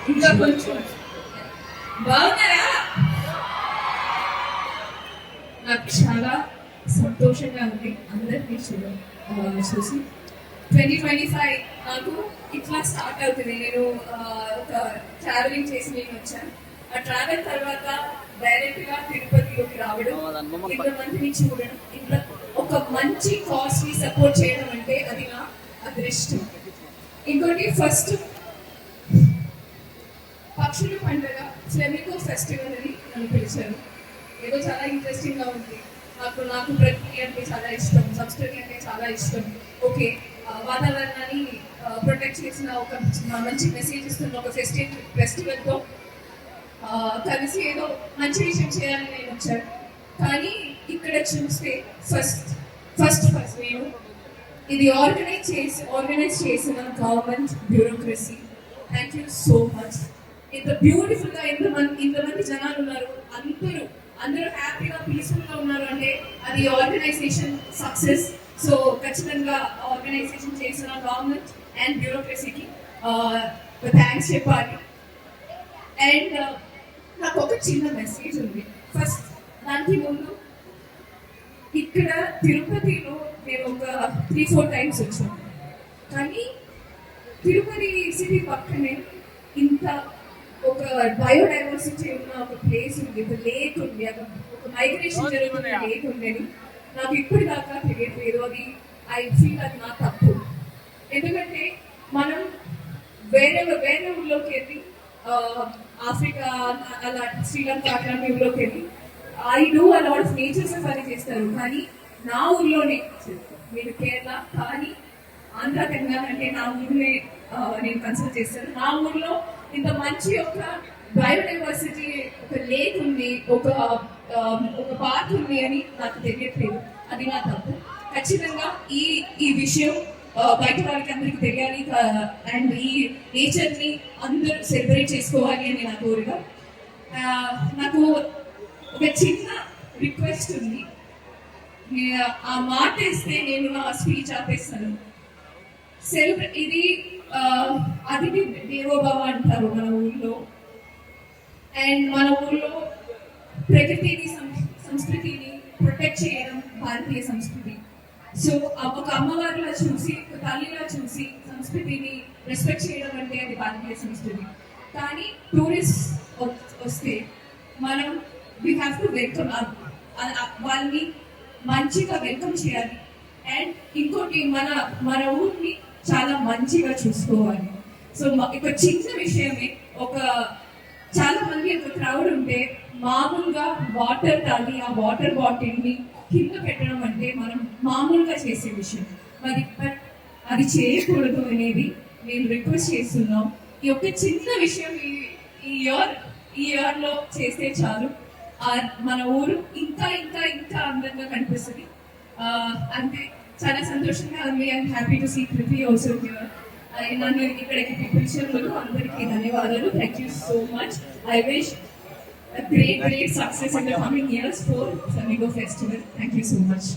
ఇంకా కొంచెం బాగున్నారా? నాకు చాలా సంతోషంగా ఉంది అందరినీ చూసి. 2025 నాకు ఇట్లా స్టార్ట్ అవుతుంది. నేను ఒక ట్రావెలింగ్ చేసి నేను వచ్చాను. ఆ ట్రావెల్ తర్వాత డైరెక్ట్ గా తిరుపతిలోకి రావడం, ఇంతమందిని చూడడం, ఇట్లా ఒక మంచి కాస్ట్ ని సపోర్ట్ చేయడం అంటే అది నా అదృష్టం. ఇంకోటి ఫస్ట్ పక్షుల పండుగ ఫ్లెమింగో ఫెస్టివల్ అని నన్ను పిలిచారు. ఏదో చాలా ఇంట్రెస్టింగ్ గా ఉంది. నాకు ప్రకృతి అంటే చాలా ఇష్టం, సంస్కృతి అంటే చాలా ఇష్టం. ఓకే, వాతావరణాన్ని ప్రొటెక్ట్ చేసిన ఒక మంచి మెసేజ్ ఇస్తున్న ఒక ఫెస్టివల్తో కలిసి ఏదో మంచి విషయం చేయాలని నేను వచ్చాను. కానీ ఇక్కడ చూస్తే ఫస్ట్ నేను ఇది ఆర్గనైజ్ చేసిన government bureaucracy, thank you so much. ఇంత బ్యూటిఫుల్ గా ఇంతమంది జనాలు ఉన్నారు, అందరూ హ్యాపీగా పీస్ఫుల్ గా ఉన్నారు అంటే అది ఆర్గనైజేషన్ సక్సెస్. సో ఖచ్చితంగా ఆర్గనైజేషన్ చేసిన గవర్నమెంట్ అండ్ బ్యూరోక్రసీకి థ్యాంక్స్ చెప్పాలి. అండ్ నాకు ఒక చిన్న మెసేజ్ ఉంది. ఫస్ట్ దానికి ముందు ఇక్కడ తిరుపతిలో నేను ఒక 3-4 టైమ్స్ వచ్చాను. కానీ తిరుపతి సిటీ పక్కనే ఇంత ఒక బయోడైవర్సిటీ ఉన్న ఒక ప్లేస్ ఉంది, ఒక లేక్ ఉంది, ఒక మైగ్రేషన్ జరుగుతున్న లేక్ ఉండేది. నాకు ఇప్పుడు దాకా తెలియట్లేదు. అది ఐ ఫీల్ అది నా తప్పు. ఎందుకంటే మనం వేరే ఊళ్ళోకి వెళ్ళి ఆఫ్రికా అలా శ్రీలంక అట్లాంటి ఊళ్ళోకి వెళ్ళి I do a lot of nature safari చేస్తారు. కానీ నా ఊర్లోనే, మీరు కేరళ కానీ ఆంధ్ర తెలంగాణ అంటే నా ఊరినే నేను కన్సిడర్ చేస్తాను. నా ఊర్లో ఇంత మంచి ఒక బయోడైవర్సిటీ, ఒక లేక్ ఉంది, ఒక పార్క్ ఉంది అని నాకు తెలియట్లేదు. అది నా తప్పు. ఖచ్చితంగా ఈ విషయం బయట వాళ్ళకి అందరికి తెలియాలి. అండ్ ఈ నేచర్ ని అందరూ సెలబ్రేట్ చేసుకోవాలి అని నా కోరిక. నాకు ఒక చిన్న రిక్వెస్ట్ ఉంది. ఆ మాట ఇస్తే నేను నా స్పీచ్ ఆపేస్తాను. ఇది అతిథి దేవోభవ అంటారు మన ఊళ్ళో. అండ్ మన ఊళ్ళో ప్రకృతిని సంస్కృతిని ప్రొటెక్ట్ చేయడం భారతీయ సంస్కృతి. సో ఒక అమ్మవారిలా చూసి, ఒక తల్లిలా చూసి సంస్కృతిని రెస్పెక్ట్ చేయడం అంటే అది భారతీయ సంస్కృతి. కానీ టూరిస్ట్ వస్తే మనం వీ హ్యావ్ టు వెల్కమ్, వాళ్ళని మంచిగా వెల్కమ్ చేయాలి. అండ్ ఇంకోటి మన ఊరిని చాలా మంచిగా చూసుకోవాలి. సో ఒక చిన్న విషయమే, చాలా మంది ఒక క్రౌడ్ ఉంటే మామూలుగా వాటర్ తాగి ఆ వాటర్ బాటిల్ ని కింద పెట్టడం అంటే మనం మామూలుగా చేసే విషయం. అది చేయకూడదు అనేది నేను రిక్వెస్ట్ చేస్తున్నాం. ఈ యొక్క చిన్న విషయం ఈ ఇయర్ లో చేస్తే చాలు, మన ఊరు ఇంకా ఇంకా ఇంకా అందంగా కనిపిస్తుంది. అంటే చాలా సంతోషంగా ఉంది. I'm happy to see Prithvi also here. నన్ను ఇక్కడికి పిలిచినందుకు అందరికీ ధన్యవాదాలు. Thank you so much. I wish a great success in the coming years for Flamingo Festival. Thank you so much.